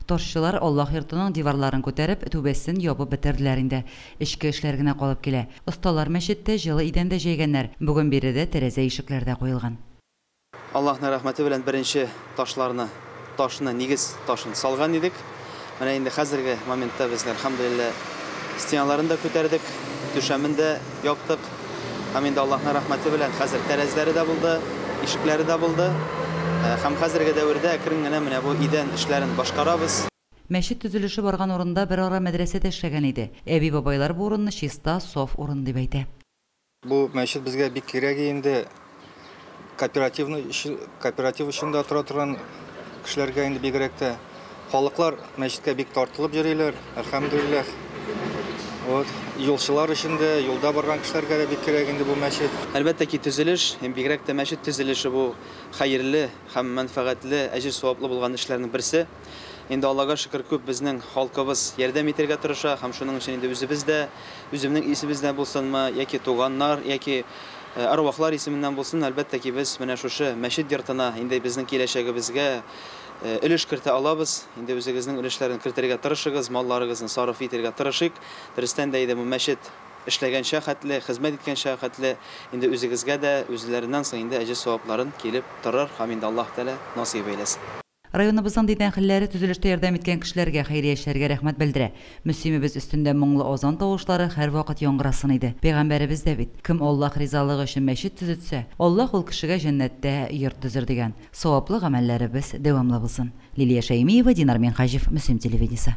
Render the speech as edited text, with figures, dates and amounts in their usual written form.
Торшчылар Аллах йортының диварларын күтәреп, түбәсен ябып бетерделәр инде. Эчке эшләр генә калып килә. Осталар мәчеттә җылы идәндә җәйгәннәр. Бүген биредә тәрәзә ишекләрдә куелган. Аллаһның рәхмәте белән беренче ташны, нигез ташын салган идек. Менә инде хәзерге моментта без әлхәмдүлилләh стеналарын да күтәрдек, түшәмен дә яптык. Һәм инде Аллаһның рәхмәте белән хәзер тәрәзәләре дә булды, ишекләре дә булды. Һәм хәзерге дәвердә әкрен генә менә бу идән эшләрен башкарабыз. Мәчет төзелеше барган урында бер ара мәдрәсә дә эшләгән иде. Әби бабайлар бу урынны чиста, саф урын дип әйтә. Бу мәчет безгә бик кирәк инде. Кооператив эшендә тора торган кешеләргә инде бигрәк тә халыклар мәчеткә бик тартылып йөриләр. Әлхәмдүлилләh. Вот, юлчылар эшендә, юлда барган кешеләргә дә бик кирәк инде бу мәчет. Әлбәттә ки төзелеш, бигрәк тә мәчет төзелеше бу хәерле һәм мәнфәгатьле, әҗер саваплы булган эшләрнең берсе. Инде Аллага шөкер күп безнең халкыбыз ярдәм итәргә тырыша, һәм шуның өчен инде үзебезнең исебездә булсынмы, яки туганнар, яки арвахлар исеменнән булсын, әлбәттә ки без менә шушы мәчет йортына инде безнең киләчәгебезгә өлеш кертә алабыз. Инде үзегезнең өлешләрен кертергә тырышыгыз, малларыгызны сарыф итәргә тырышыйк. Дөрестән дә инде бу мәчет эшләгән шәхәтле, хезмәт иткән шәхәтле, инде үзегезгә дә үзләреннән соң инде әҗер савапларын килеп торыр, һәм инде Аллаһ Тәала насыйп әйләсен. Районыбызның дидән хәлләре төзелештә ярдәм иткән кешеләргә, хәйрия эшләргә рәхмәт белдерә. Мөслимебез өстендә моңлы азан тавышлары һәр вакыт яңгырасын иде. Пәйгамбәребез дә бит: "Кем Аллаһ ризалыгы өчен мәчет төзетсә, Аллаһ ул кешегә җәннәттә йорт төзер" дигән. Саваплы гамәлләребез дәвамлы булсын. Лилия Шәймиева, Динар Минхаҗев, Мөслим телевидениесе.